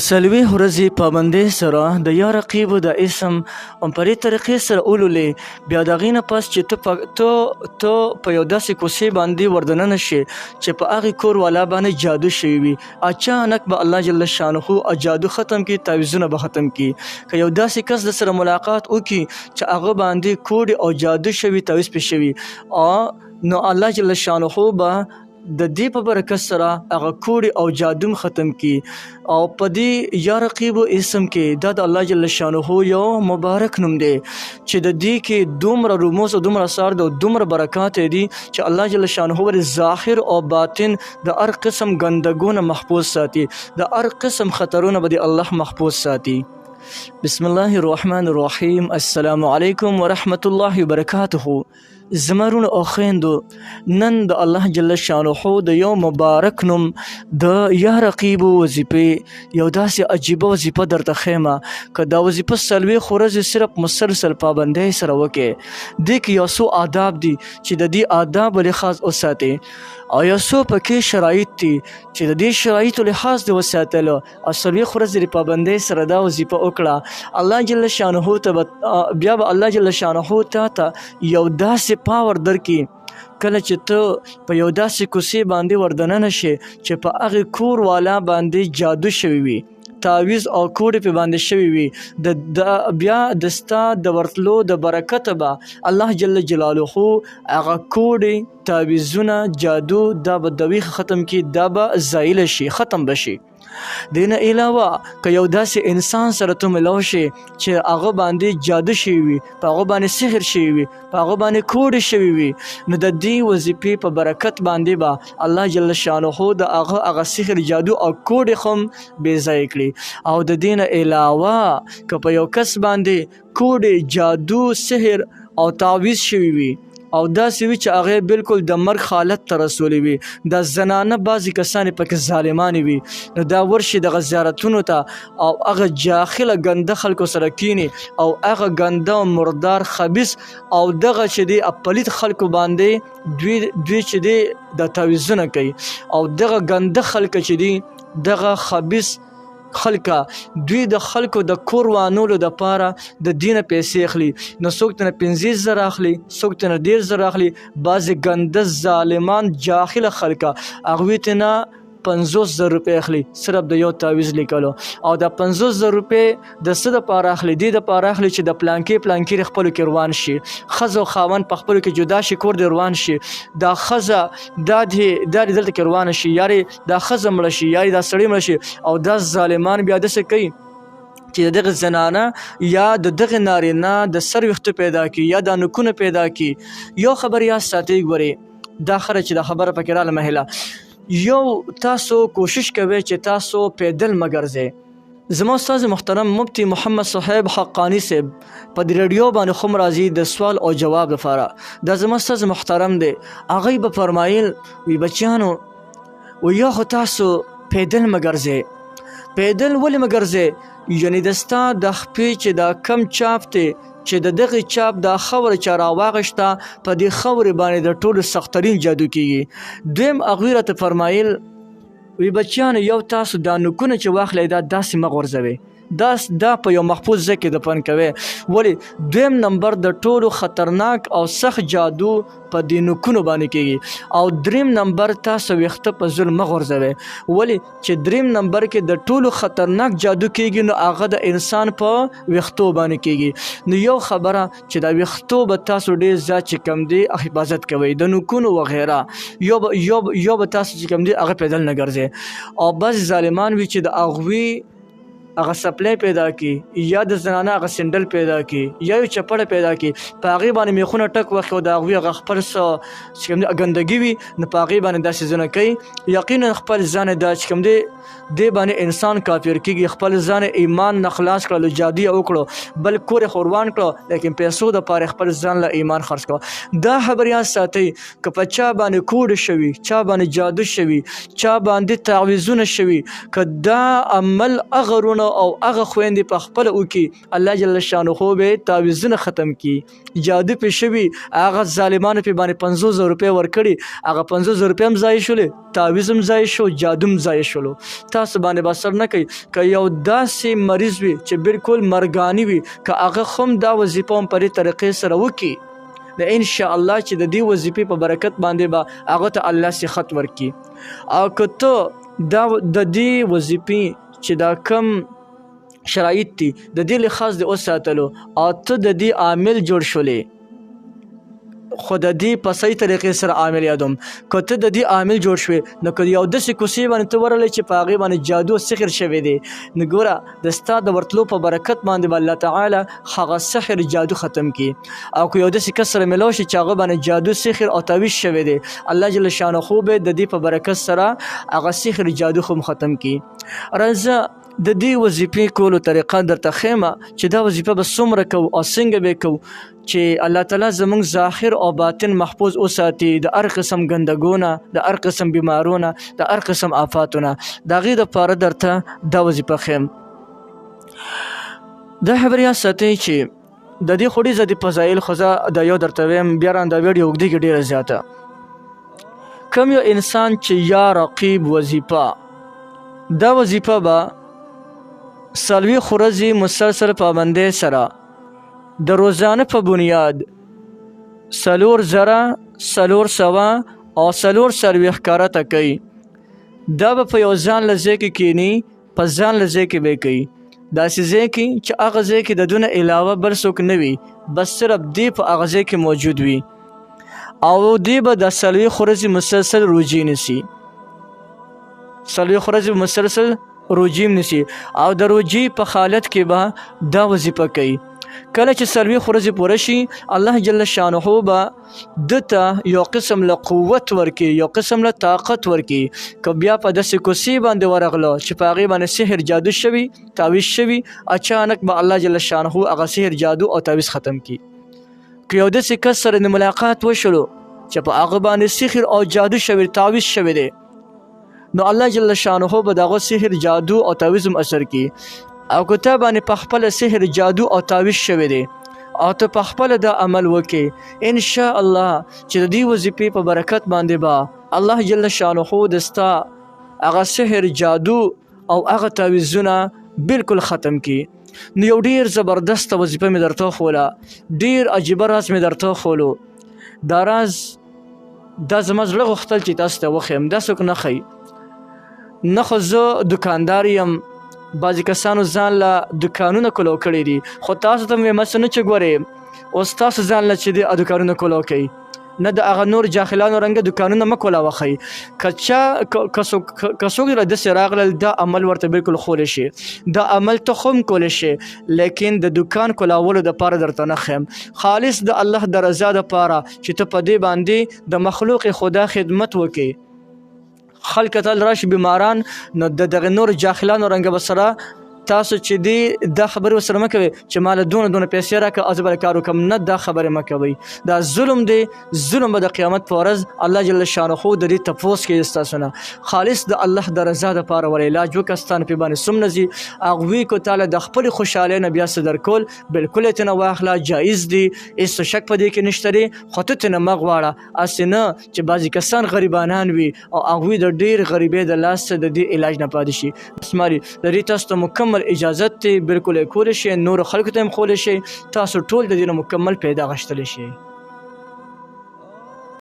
سلوي ورځې پابندۍ سره د یا رقیبو د اسم په دې طریقې سره ولولې، بیا د هغې نه پس چې ته په یو داسې کوڅې باندې وردننه شې چې په هغې کور والا باندې جادو شوي وي. اچانک به الله جل شانه جادو ختم کړي، تعویضونه به ختم کړي. که یو داسې کس د سره ملاقات وکړي چې هغه باندې کوډ او جادو شوي، تعویض پې شوي، نو الله جل شانه به د دې په برکت سره هغه کوډ او جادو ختم کی. او په دې یا رقیبو اسم کې دا د الله جل شانه یو مبارک نوم دی چې د دې کې دومره رموز او دومره اسرار او دومره برکات دي چې الله جل شانه ور ظاهر او باطن د هر قسم ګندګونه محفوظ ساتي، د هر قسم خطرونه به الله محفوظ ساتي. بسم الله الرحمن الرحیم. السلام علیکم ورحمت الله وبرکاته. زمرون او خویندو، نن د الله جل شانه د یو مبارک نوم د یا رقیبو وظیفې یو داسې عجیبه وظیفه درته ښیمه. که دا وظیفه څلوېښت ورځې صرف مسلسل پابندۍ سره وکړې، دې کې یو څو آداب دي چې د دې آدابو لحاظ وساتې، او یو څو پکې شرایط دي چې د دې شرایطو لحاظ دې وساتلو، او څلوېښت ورځې د پابندۍ سره دا وظیفه وکړه. الله جل شانه ته بیا به الله جل شانه ته یو داسې پاور درکړي، کله چې ته په یو داسې کوڅې باندې وردننه شې چې په هغې کور والا باندې جادو شوي وي، تعویض او کوډ په باندې شوي وي، بیا د ستا د ورتلو د برکته به الله جل جلاله هغه کوډ، تعویضونه، جادو دا به د ویښ ختم کی، دا به زایل شي، ختم بشي. دینه علاوه که یو داسې انسان سره ته ملو شي چې هغه باندې جادو شوي وي، په هغه باندې سحر شوي وي، په هغه باندې کوډ شوي وي، نو د دې وظیفې په برکت باندې به الله جل شانه د هغه سحر، جادو او کوډ هم بې ځای کړي. او د دې نه علاوه که په یو کس باندې کوډ، جادو، سحر او تعویض شوي وي، او داسې وي چې هغه بالکل د مرګ حالت ته رسولی وي، د زنانه بعضې کسانې پکې ظالمانې وي، نو دا ورشي دغه زیارتونو ته او هغه جاهله ګنده خلکو سره کینی، او هغه ګنده او مردار خبیث او دغه چې دی پلیت خلکو باندې دوی چې دی د تعویضونه کوي، او دغه ګنده خلک چې دی دغه خبیث خلکه دوی د خلکو د کور وانولو دپاره د دینه پیسې اخلي، نو څوک تنه 50,000 اخلي، څوک تنه 1,000 اخلي، بعضې ګنده ظالمان جاهله خلکه هغوی تنه 50,000 روپۍ اخلي صرف د یو تعویض لیکلو. او د 50,000 روپۍ د څه دپاره اخلي؟ دې دپاره اخلي چې د پلانکې خپلو کې روان شي، ښځه او خاوند په خپلو کې جدا شي، کور دې روان شي، دا ښځه دا دې دلته کې روانه شي، یارې دا ښځه مړه شي، یارې دا سړی مړه شي، او دا ظالمان بیا داسې کوي چې دغه زنانه یا دغه نارینه د سر ویښته پیدا کړي یا د نوکونه پیدا کړي. یو خبر یا ساتي، ګورئ دا خره چې دا خبره پکې راله مهله، یو تاسو کوشش کوئ چې تاسو پیدل مګرځئ. زما استاد محترم مفتی محمد صاحب حقانی صاحب په دې رادیو باندې خو راځي د سوال او جواب لپاره، دا زما استاد محترم دی، هغه به فرمایل وی بچیانو و یا خو تاسو پیدل مګرځئ. پیدل ولې مګرځئ؟ یعنی دستا د خپې چې دا کم چاپ دی چې د دغه چاپ دا خبره چې راواغشته په دې خبرې باندې د ټولو سخترین جادو کیږي. دویم هغوی راته فرمایل وی بچیانو یو تاسو دا نوکونه چې واخلی دا داسې مه غورځوئ، دا په یو محفوظ ځای کې دفن کوئ. ولې؟ دویم نمبر د ټولو خطرناک او سخت جادو په دې نوکونو باندې کیږي. او دریم نمبر تاسو ویښته په ظلم مه غورځوئ. ولې؟ چې دریم نمبر کې د ټولو خطرناک جادو کیږي، نو هغه د انسان په ویښتو باندې کیږي. نو یو خبره چې دا ویښتو به تاسو ډېر زیات چې کم دی حفاظت کوئ، د نوکونو وغیره یو به تاسو چې کم دی هغه پیدل نه ګرځئ. او بعضې ظالمان وي چې د هغوی هغه سپلی پیدا کی، یا د زنانه هغه سندل پیدا کی، یا یو چپړه پیدا کی، په هغې باندې میخونه ټک وخي او د هغوی هغه خپل څه چې کوم دی ګندګي وي، نو په هغې باندې داسې ځونه کوي. یقینا خپل ځان دا چې کوم دی دې باندې انسان کافر کیږي، خپل ځان ایمان نه خلاص کړلو، جادو یې وکړو، بل کور یې خو روان کړو، لیکن پیسو دپاره خپل ځان له ایمان خرڅ کړو. دا خبر یاد ساتئ، که په چا باندې کوډ شوي، چا باندې جادو شوي، چا باندې تعویضونه شوي، که دا عمل هغه رونه لورونه او هغه خويندې په خپل وکي الله جل شانه به تعویذونه ختم کی جادو په شوی هغه ظالمانو په باندې 500 روپے ورکړي هغه 500 روپے هم ضایع شولې تعویذ هم ضایع شو جادو هم ضایع شولو تاسو باندې بسر نه کوي که یو داسې مریض وي چې بالکل مرګانی وي که هغه هم دا وظیفه هم په دې طریقې سره وکړي د ان شاء الله چې د دې وظیفې په برکت باندې به هغه ته الله صحت ورکړي او که ته دا د دې وظیفې چې دا کم شرایط دي د دې لحاظ د وساتلو او ته د دې عامل جوړ شولې خو د دې په صحیح طریقې سره عامل یادوم که ته د دې عامل جوړ شوې نو که یو داسې کوڅې باندې ته ورغلی چې په هغې باندې جادو سحر شوی دی نو ګوره د ستا د ورتلو په برکت باندې به الله تعالی هغه سحر جادو ختم کړي او که یو داسې کس سره میلاو شي چې هغه باندې جادو سحر او تعویذ شوی دی الله جل شانه به د دې په برکت سره هغه سحر جادو هم ختم کړي راځه د دې وظیفې کولو طریقه درته ښیم چې دا وظیفه به څومره کوو او څنګه به کوو چې الله تعالی زموږ ظاهر او باطن محفوظ وساتي د هر قسم ګندګونه د هر قسم بیمارونه د هر قسم آفاتونه د هغې دپاره درته دا وظیفه ښیم دا خبره ساتئ چې د دې خو ډېر زیاتې فضایل خو زه د یو درته ویم بیا رانده ویډیو اوږدېږي ډېره زیاته کوم یو انسان چې یا رقیب وظیفه دا وظیفه به څلوېښت ورځې مسلسل پابندۍ سره د روزانه په بنیاد 4,000 400 او 440 کارته کوي دا به په یو ځان له ځای کې کینی په ځان له ځای کې به کوي داسې ځای کې چې هغه ځای کې د دونه علاوه بل څوک نه وي بس صرف دی په هغه ځای کې موجود وي او دی به د 4 ورځې مسلسل روجې نیسي 4 ورځې مسلسل روجیم نیسي او د روجې په حالت کې به دا وظیفه کوي کله چې 4 ورځې پوره شي الله جل شانه به دته یو قسم له قوت ورکي یو قسم له طاقت ورکي که بیا په داسې کوڅې باندې ورغله چې په هغې باندې سحر جادو شوي تعویذ شوي اچانک به الله جل شانه هغه سحر جادو او تعویذ ختم کړي که یو داسې کس سره د ملاقات وشلو چې په هغه باندې سحر او جادو شوي تعویذ شوی دی نو الله جل شانه به دغه سحر جادو او تعویذ هم اثر کی او که ته باندې په خپل سحر جادو او تعویذ شوی دی او ته په خپل د عمل وکې ان شاء الله چې د دې وظیفې په برکت باندې به الله جل شانه دستا هغه سحر جادو او هغه تعویذونه بالکل ختم کی نو یو ډیر زبردست وظیفه مې درته خوله ډیر عجیبه راز مې درته خولو دا راز دا زما زړه غوښتل چې تاسو ته وښیم دا څوک نه ښیي نه خو زه دکاندار یم بعضې کسانو ځان له دکانونه کولو کړي دي خو تاسو ته مې مثلا نه چې ګورئ اوس تاسو ځان له چې دی دکانونه کولو کوي نه د هغه نور جاهلانو رنګه دکانونه مه کولاوه ښیي که څوک له داسې راغلل دا عمل ورته بالکل خولی شي دا عمل ته خو هم کولی شي لیکن د دکان کولاولو دپاره درته نه ښیم خالص د الله د رضا دپاره چې ته په دې باندې د مخلوق خدا خدمت وکړي خلک تل راشي بیماران نو د دغه نور جاهلانو رنګه به سره تاسو چې دی دا خبرې ورسره مه کوئ چې ما له دونه پیسې راکړه او زه به کار وکړم نه دا خبرې مه کوئ دا ظلم دی ظلم به د قیامت په ورځ الله جل شانه د دې تپوس کوي ستاسو نه خالص د الله د رضا دپاره ور علاج وکړه ستانه پې باندې څوم نه ځي هغوی کو تاله د خپلې خوشحالۍ نه بیا څه درکول بالکل یې ترنه واخله جایز دی هېڅ شک په دې کې نشته دی خو ته ترنه مه غواړه هسې نه چې بعضې کسان غریبانان وي او هغوی د ډېر غریبۍ د لاسه د دې علاج نه پاتې شي بسماري د دې تاسو ته مکمل اجازت دی بالکل یې کولی شئ نورو خلکو ته هم خولی شئ تاسو ټول د دې نه مکمل پیدا غشتلی شئ